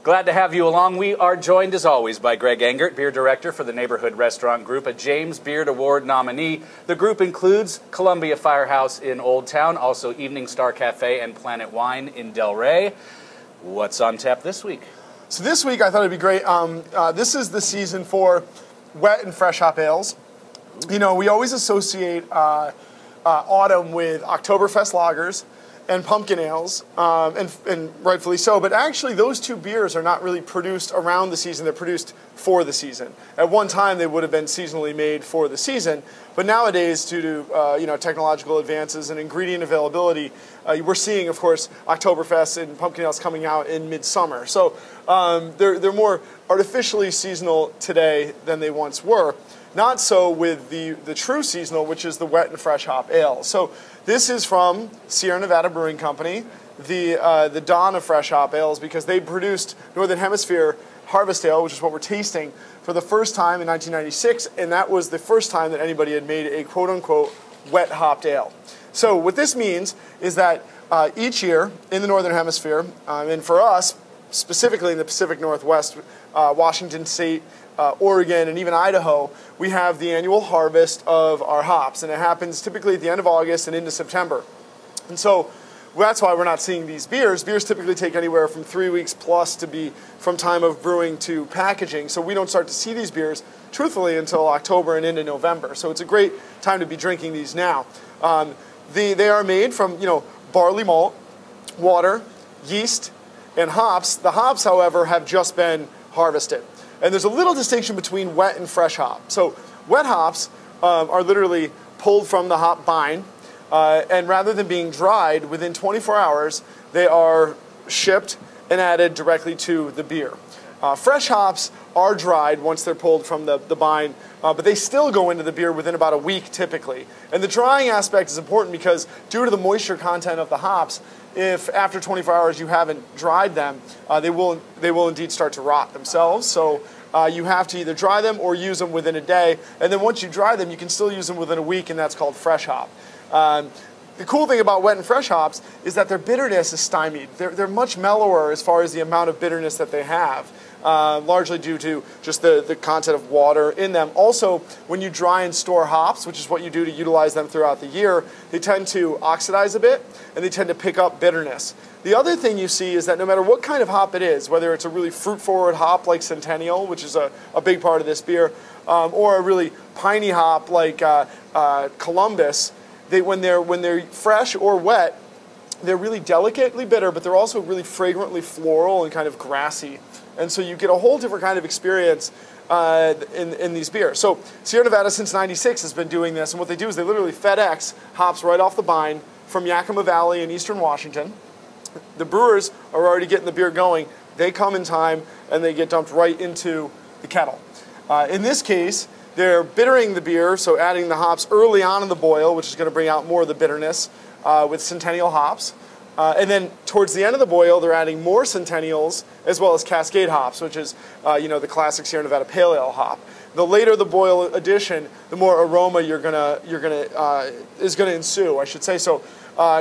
Glad to have you along. We are joined, as always, by Greg Engert, Beer Director for the Neighborhood Restaurant Group, a James Beard Award nominee. The group includes Columbia Firehouse in Old Town, also Evening Star Cafe and Planet Wine in Delray. What's on tap this week? So this week I thought it'd be great. This is the season for wet and fresh hop ales. You know, we always associate autumn with Oktoberfest lagers and pumpkin ales, and rightfully so. But actually, those two beers are not really produced around the season. They're produced for the season. At one time, they would have been seasonally made for the season. But nowadays, due to technological advances and ingredient availability, we're seeing, of course, Oktoberfest and pumpkin ales coming out in midsummer. So they're more artificially seasonal today than they once were. Not so with the true seasonal, which is the wet and fresh hop ale. So this is from Sierra Nevada Brewing Company, the dawn of fresh hop ales, because they produced Northern Hemisphere Harvest Ale, which is what we're tasting, for the first time in 1996, and that was the first time that anybody had made a quote-unquote wet hopped ale. So what this means is that each year in the Northern Hemisphere, and for us, specifically in the Pacific Northwest, Washington State, Oregon, and even Idaho, we have the annual harvest of our hops, and it happens typically at the end of August and into September. And so that's why we're not seeing these beers. Beers typically take anywhere from 3 weeks plus to be from time of brewing to packaging, so we don't start to see these beers, truthfully, until October and into November. So it's a great time to be drinking these now. They are made from barley malt, water, yeast, and hops. The hops, however, have just been harvested. And there's a little distinction between wet and fresh hop. So wet hops are literally pulled from the hop vine, and rather than being dried, within 24 hours, they are shipped and added directly to the beer. Fresh hops are dried once they're pulled from the vine, but they still go into the beer within about a week typically. And the drying aspect is important because due to the moisture content of the hops, if after 24 hours you haven't dried them, they will indeed start to rot themselves. So you have to either dry them or use them within a day. And then once you dry them, you can still use them within a week, and that's called fresh hop. The cool thing about wet and fresh hops is that their bitterness is stymied. They're much mellower as far as the amount of bitterness that they have, largely due to just the content of water in them. Also, when you dry and store hops, which is what you do to utilize them throughout the year, they tend to oxidize a bit, and they tend to pick up bitterness. The other thing you see is that no matter what kind of hop it is, whether it's a really fruit-forward hop like Centennial, which is a big part of this beer, or a really piney hop like Columbus, when they're fresh or wet, they're really delicately bitter, but they're also really fragrantly floral and kind of grassy. And so you get a whole different kind of experience in these beers. So Sierra Nevada since '96 has been doing this, and what they do is they literally FedEx hops right off the vine from Yakima Valley in eastern Washington. The brewers are already getting the beer going. They come in time, and they get dumped right into the kettle. In this case, they're bittering the beer, so adding the hops early on in the boil, which is going to bring out more of the bitterness with Centennial hops. And then towards the end of the boil, they're adding more Centennials as well as Cascade hops, which is the classic Sierra Nevada Pale Ale hop. The later the boil addition, the more aroma is gonna ensue, I should say. So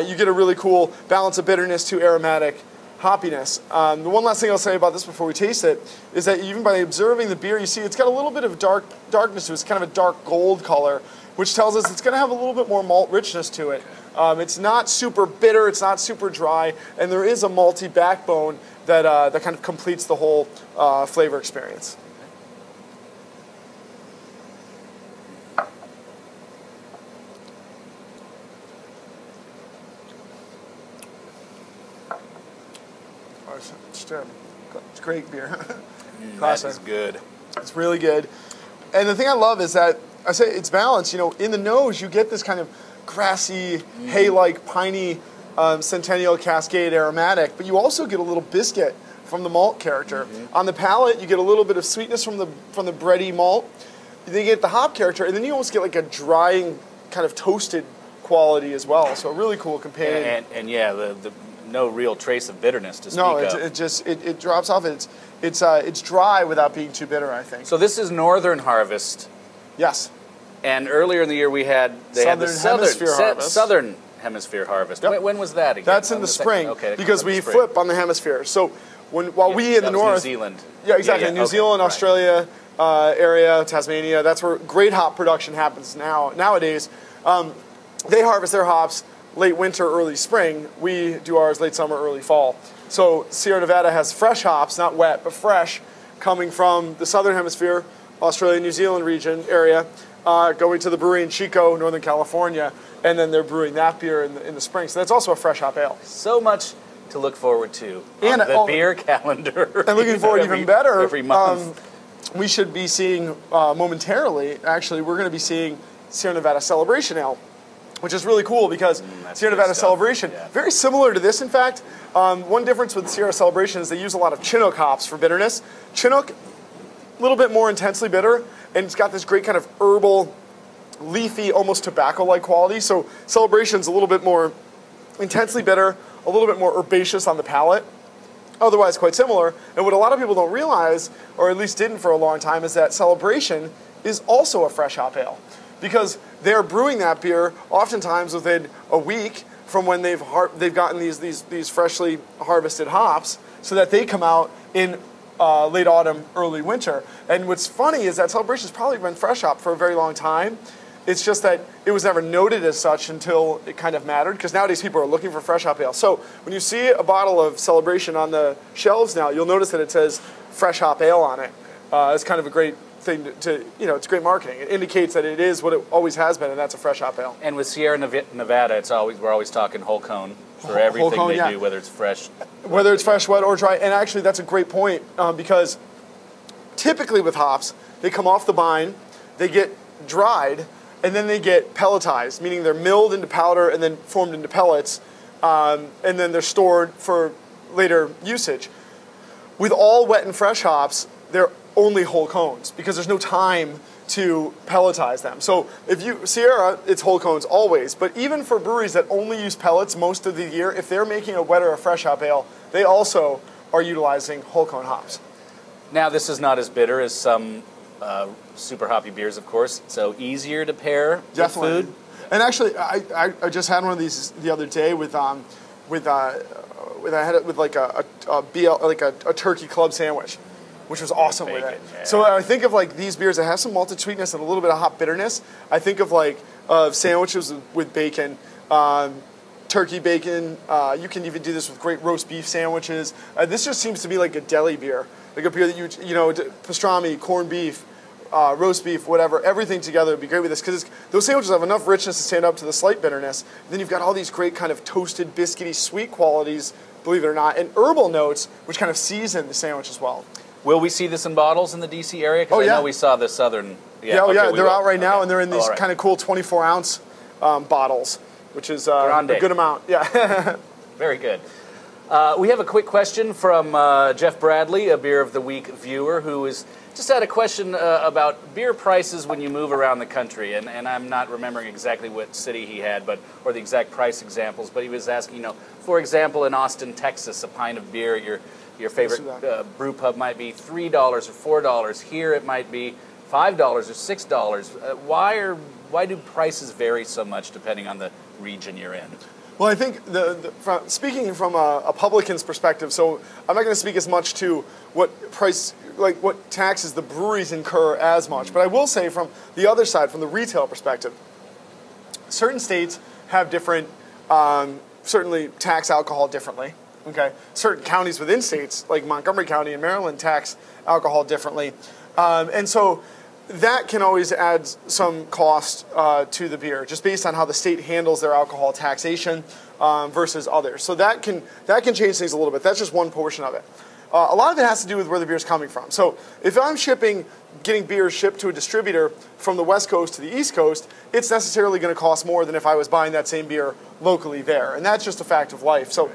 you get a really cool balance of bitterness to aromatic hoppiness. The one last thing I'll say about this before we taste it is that even by observing the beer, you see it's got a little bit of darkness to it. It's kind of a dark gold color, which tells us it's going to have a little bit more malt richness to it. It's not super bitter, it's not super dry, and there is a malty backbone that kind of completes the whole flavor experience. It's great beer. That is good. It's really good. And the thing I love is that I say it's balanced. In the nose, you get this kind of grassy, hay-like, piney Centennial Cascade aromatic, but you also get a little biscuit from the malt character. On the palate, you get a little bit of sweetness from the bready malt. Then you get the hop character, and then you almost get like a drying, kind of toasted quality as well. So a really cool companion. And yeah, the no real trace of bitterness to speak of. No, it drops off. It's dry without being too bitter, I think. So this is Northern Harvest. Yes. And earlier in the year they had the Southern Hemisphere Harvest. Yep. When was that again? That's in the spring, Okay, because we flip on the hemisphere. So While we in the north, New Zealand. Yeah, exactly. New Zealand, right. Australia area, Tasmania. That's where great hop production happens nowadays. They harvest their hops late winter, early spring. We do ours late summer, early fall. So Sierra Nevada has fresh hops, not wet, but fresh, coming from the southern hemisphere, Australia, New Zealand region area, going to the brewery in Chico, Northern California, and then they're brewing that beer in the spring. So that's also a fresh hop ale. So much to look forward to and on the beer calendar. And looking forward even better, every month. We should be seeing momentarily, actually, we're going to be seeing Sierra Nevada Celebration Ale, which is really cool because Sierra Nevada Celebration, very similar to this, in fact. One difference with Sierra Celebration is they use a lot of Chinook hops for bitterness. Chinook, a little bit more intensely bitter, and it's got this great kind of herbal, leafy, almost tobacco-like quality. So Celebration's a little bit more intensely bitter, a little bit more herbaceous on the palate. Otherwise quite similar. And what a lot of people don't realize, or at least didn't for a long time, is that Celebration is also a fresh hop ale. Because they're brewing that beer oftentimes within a week from when they've gotten these freshly harvested hops, so that they come out in late autumn, early winter. And what's funny is that Celebration's probably been fresh hop for a very long time. It's just that it was never noted as such until it kind of mattered, because nowadays people are looking for fresh hop ale. So when you see a bottle of Celebration on the shelves now, you'll notice that it says fresh hop ale on it. It's kind of a great thing to it's great marketing. It indicates that it is what it always has been, and that's a fresh hop ale. And with Sierra Nevada, we're always talking whole cone for everything they do, whether it's fresh. Whether it's fresh, wet, or dry. And actually, that's a great point, because typically with hops, they come off the vine, they get dried, and then they get pelletized, meaning they're milled into powder and then formed into pellets, and then they're stored for later usage. With all wet and fresh hops, they're only whole cones, because there's no time to pelletize them. So Sierra, it's whole cones always, but even for breweries that only use pellets most of the year, if they're making a wet or a fresh hop ale, they also are utilizing whole cone hops. Now, this is not as bitter as some super hoppy beers, of course, so easier to pair with food. And actually, I just had one of these the other day with a turkey club sandwich, which was awesome with it. Yeah. So I think of like these beers that have some malted sweetness and a little bit of hop bitterness. I think of like sandwiches with bacon, turkey bacon. You can even do this with great roast beef sandwiches. This just seems to be like a deli beer, like a beer that pastrami, corned beef, roast beef, whatever, everything together would be great with this, because those sandwiches have enough richness to stand up to the slight bitterness. And then you've got all these great kind of toasted, biscuity, sweet qualities, believe it or not, and herbal notes, which kind of season the sandwich as well. Will we see this in bottles in the D.C. area? Because I know we saw the southern. Yeah, they're out right now, and they're in these kind of cool 24-ounce bottles, which is a good amount. Yeah. Very good. We have a quick question from Jeff Bradley, a Beer of the Week viewer, who just had a question about beer prices when you move around the country. And I'm not remembering exactly what city he had, or the exact price examples, but he was asking, for example, in Austin, Texas, a pint of beer, your favorite brew pub might be $3 or $4. Here it might be $5 or $6. Why do prices vary so much depending on the region you're in? Well, I think speaking from a publican's perspective, so I'm not going to speak as much to what taxes the breweries incur as much, but I will say from the other side, from the retail perspective, certain states have different, certainly tax alcohol differently. Okay, certain counties within states, like Montgomery County and Maryland, tax alcohol differently, and so that can always add some cost to the beer, just based on how the state handles their alcohol taxation versus others. So that can change things a little bit. That's just one portion of it. A lot of it has to do with where the beer is coming from. So if I'm getting beer shipped to a distributor from the West Coast to the East Coast, it's necessarily going to cost more than if I was buying that same beer locally there, and that's just a fact of life. So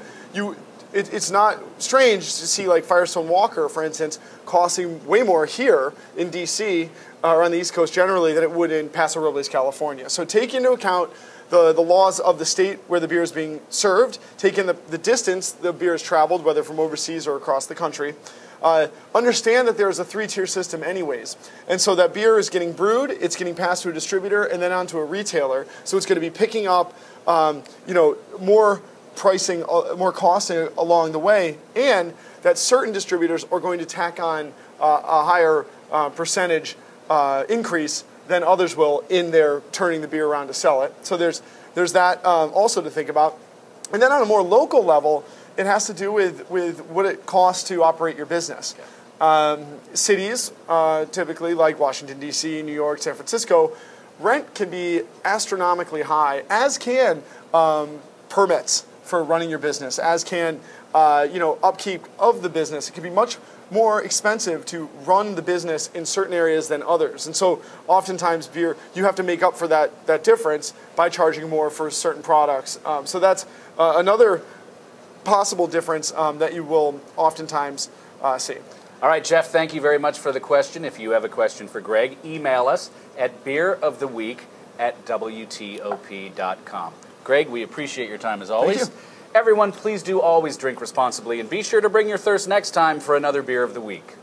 it's not strange to see like Firestone Walker, for instance, costing way more here in D.C. Or on the East Coast generally than it would in Paso Robles, California. So take into account the laws of the state where the beer is being served, take in the distance the beer has traveled, whether from overseas or across the country. Understand that there is a three-tier system anyways. And so that beer is getting brewed, it's getting passed to a distributor, and then on to a retailer. So it's going to be picking up more pricing, more costing along the way. And that certain distributors are going to tack on a higher percentage increase than others will in their turning the beer around to sell it. So there's that also to think about. And then on a more local level, it has to do with what it costs to operate your business. Cities, typically like Washington, D.C., New York, San Francisco, rent can be astronomically high, as can permits for running your business, as can upkeep of the business. It can be much more expensive to run the business in certain areas than others. And so oftentimes beer, you have to make up for that difference by charging more for certain products. So that's another possible difference that you will oftentimes see. All right, Jeff, thank you very much for the question. If you have a question for Greg, email us at beeroftheweek@WTOP.com. Greg, we appreciate your time as always. Thank you. Everyone, please do always drink responsibly, and be sure to bring your thirst next time for another Beer of the Week.